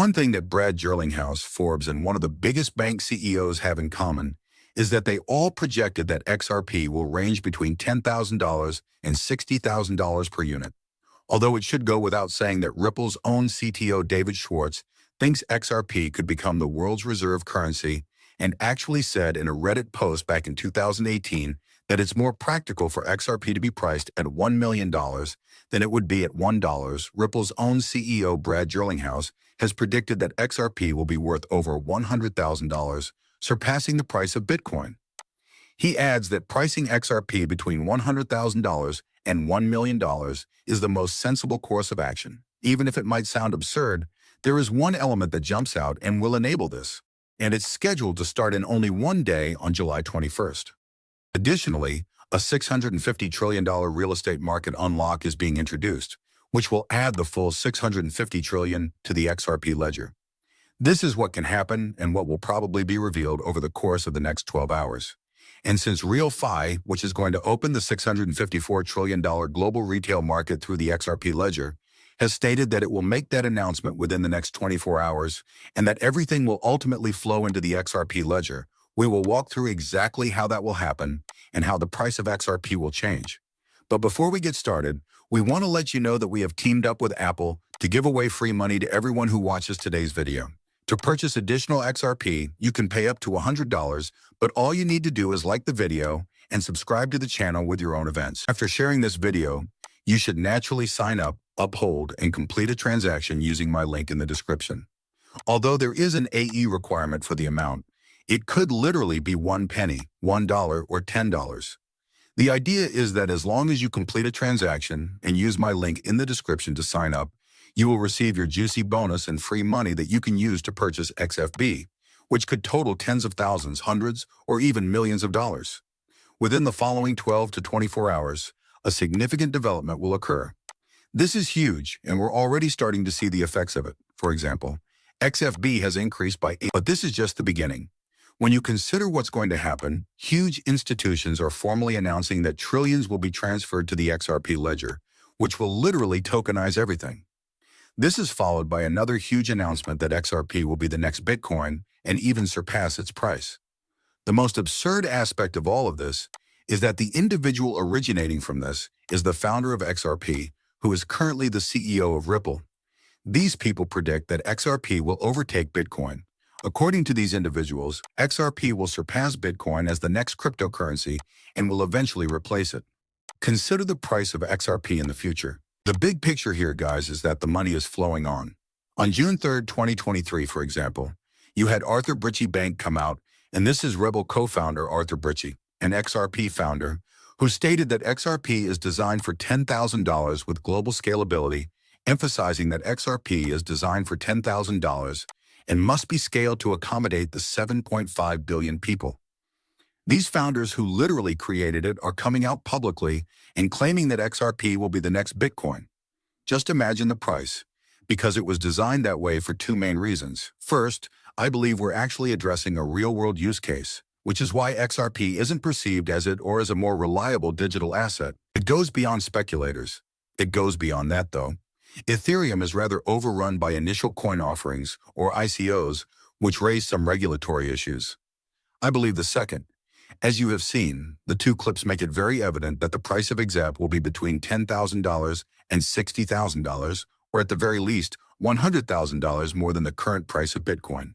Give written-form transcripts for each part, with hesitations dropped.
One thing that Brad Gerlinghouse, Forbes, and one of the biggest bank CEOs have in common is that they all projected that XRP will range between $10,000 and $60,000 per unit. Although it should go without saying that Ripple's own CTO David Schwartz thinks XRP could become the world's reserve currency and actually said in a Reddit post back in 2018 that it's more practical for XRP to be priced at $1 million than it would be at $1. Ripple's own CEO Brad Gerlinghouse has predicted that XRP will be worth over $100,000, surpassing the price of Bitcoin. He adds that pricing XRP between $100,000 and $1 million is the most sensible course of action. Even if it might sound absurd, there is one element that jumps out and will enable this, and it's scheduled to start in only one day on July 21st. Additionally, a $650 trillion real estate market unlock is being introduced, which will add the full $650 trillion to the XRP ledger. This is what can happen and what will probably be revealed over the course of the next 12 hours. And since RealFi, which is going to open the $654 trillion global retail market through the XRP ledger, has stated that it will make that announcement within the next 24 hours and that everything will ultimately flow into the XRP ledger, we will walk through exactly how that will happen and how the price of XRP will change. But before we get started, we want to let you know that we have teamed up with Apple to give away free money to everyone who watches today's video. To purchase additional XRP, you can pay up to $100, but all you need to do is like the video and subscribe to the channel with your own events. After sharing this video, you should naturally sign up, uphold, and complete a transaction using my link in the description. Although there is an AE requirement for the amount, it could literally be 1 penny, $1, or $10. The idea is that as long as you complete a transaction and use my link in the description to sign up, you will receive your juicy bonus and free money that you can use to purchase XFB, which could total tens of thousands, hundreds, or even millions of dollars. Within the following 12 to 24 hours, a significant development will occur. This is huge, and we're already starting to see the effects of it. For example, XFB has increased by 8, but this is just the beginning. When you consider what's going to happen, huge institutions are formally announcing that trillions will be transferred to the XRP ledger, which will literally tokenize everything. This is followed by another huge announcement that XRP will be the next Bitcoin and even surpass its price. The most absurd aspect of all of this is that the individual originating from this is the founder of XRP, who is currently the CEO of Ripple. These people predict that XRP will overtake Bitcoin. According to these individuals, XRP will surpass Bitcoin as the next cryptocurrency and will eventually replace it. Consider the price of XRP in the future. The big picture here, guys, is that the money is flowing on. On June 3rd, 2023, for example, you had Arthur Britchie Bank come out, and this is Rebel co-founder Arthur Britchie, an XRP founder, who stated that XRP is designed for $10,000 with global scalability, emphasizing that XRP is designed for $10,000 and must be scaled to accommodate the 7.5 billion people. These founders who literally created it are coming out publicly and claiming that XRP will be the next Bitcoin. Just imagine the price, because it was designed that way for two main reasons. First, I believe we're actually addressing a real-world use case, which is why XRP isn't perceived as it or as a more reliable digital asset. It goes beyond speculators. It goes beyond that, though. Ethereum is rather overrun by initial coin offerings, or ICOs, which raise some regulatory issues. I believe the second. As you have seen, the two clips make it very evident that the price of XAP will be between $10,000 and $60,000, or at the very least, $100,000 more than the current price of Bitcoin.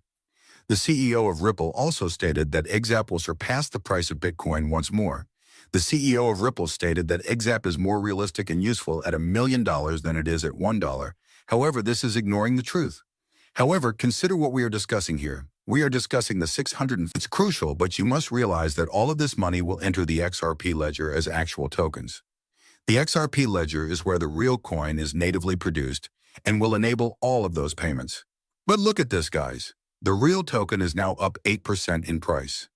The CEO of Ripple also stated that XAP will surpass the price of Bitcoin once more. The CEO of Ripple stated that XAP is more realistic and useful at $1 million than it is at $1. However, this is ignoring the truth. However, consider what we are discussing here. We are discussing the 600. It's crucial, but you must realize that all of this money will enter the XRP ledger as actual tokens. The XRP ledger is where the real coin is natively produced and will enable all of those payments. But look at this, guys. The real token is now up 8% in price.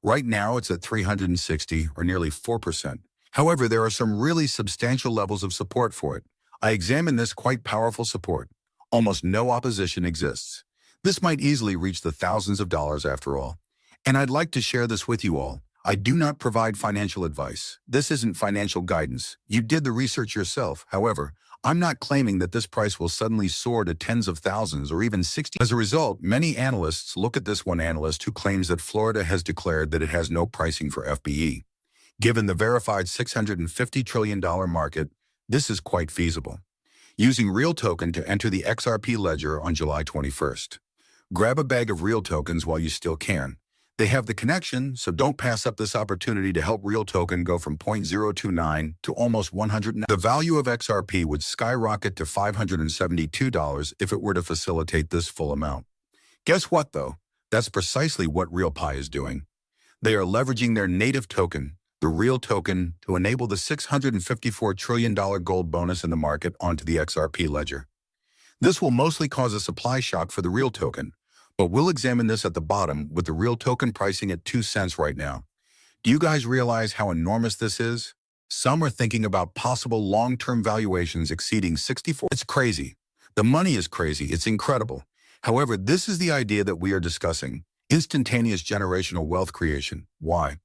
Right now, it's at 360, or nearly 4%. However, there are some really substantial levels of support for it. I examined this quite powerful support. Almost no opposition exists. This might easily reach the thousands of dollars after all. And I'd like to share this with you all. I do not provide financial advice. This isn't financial guidance. You did the research yourself. However, I'm not claiming that this price will suddenly soar to tens of thousands or even 60. As a result, many analysts look at this one analyst who claims that Florida has declared that it has no pricing for FBE. Given the verified $650 trillion market, this is quite feasible. Using Real Token to enter the XRP ledger on July 21st. Grab a bag of Real Tokens while you still can. They have the connection, so don't pass up this opportunity to help Real Token go from 0.029 to almost 100. The value of XRP would skyrocket to $572 if it were to facilitate this full amount. Guess what, though? That's precisely what RealPi is doing. They are leveraging their native token, the Real Token, to enable the $654 trillion gold bonus in the market onto the XRP ledger. This will mostly cause a supply shock for the Real Token, but we'll examine this at the bottom with the Real Token pricing at 2 cents right now. Do you guys realize how enormous this is? Some are thinking about possible long-term valuations exceeding 64. It's crazy. The money is crazy. It's incredible. However, this is the idea that we are discussing: instantaneous generational wealth creation. Why?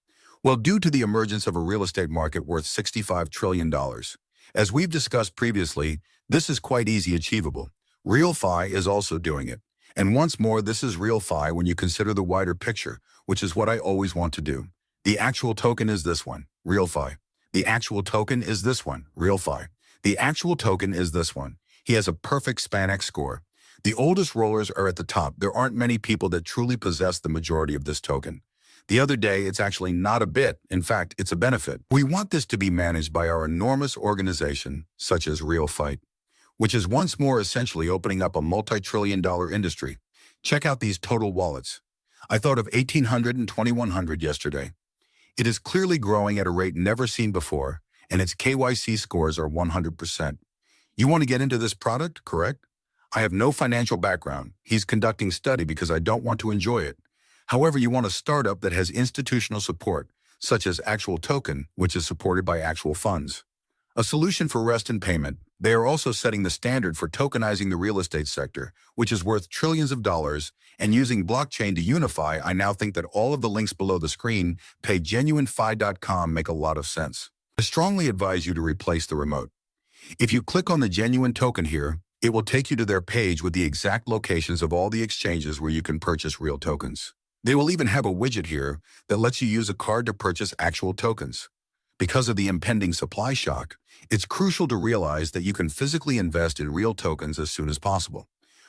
Well, due to the emergence of a real estate market worth $65 trillion. As we've discussed previously, this is quite easy achievable. RealFi is also doing it. And once more, this is RealFi when you consider the wider picture, which is what I always want to do. The actual token is this one, RealFi. The actual token is this one, RealFi. The actual token is this one. He has a perfect SpanX score. The oldest rollers are at the top. There aren't many people that truly possess the majority of this token. The other day, it's actually not a bit. In fact, it's a benefit. We want this to be managed by our enormous organization, such as RealFi, which is once more essentially opening up a multi-trillion-dollar industry. Check out these total wallets. I thought of 1,800 and 2,100 yesterday. It is clearly growing at a rate never seen before, and its KYC scores are 100%. You want to get into this product, correct? I have no financial background. He's conducting study because I don't want to enjoy it. However, you want a startup that has institutional support, such as Actual Token, which is supported by actual funds. A solution for rest and payment. They are also setting the standard for tokenizing the real estate sector, which is worth trillions of dollars, and using blockchain to unify. I now think that all of the links below the screen, paygenuinefi.com, make a lot of sense. I strongly advise you to replace the remote. If you click on the genuine token here, it will take you to their page with the exact locations of all the exchanges where you can purchase real tokens. They will even have a widget here that lets you use a card to purchase actual tokens. Because of the impending supply shock, it's crucial to realize that you can physically invest in real tokens as soon as possible.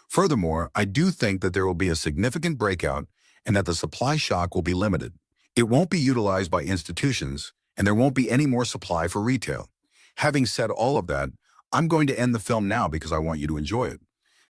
Furthermore, I do think that there will be a significant breakout and that the supply shock will be limited. It won't be utilized by institutions, and there won't be any more supply for retail. Having said all of that, I'm going to end the film now because I want you to enjoy it.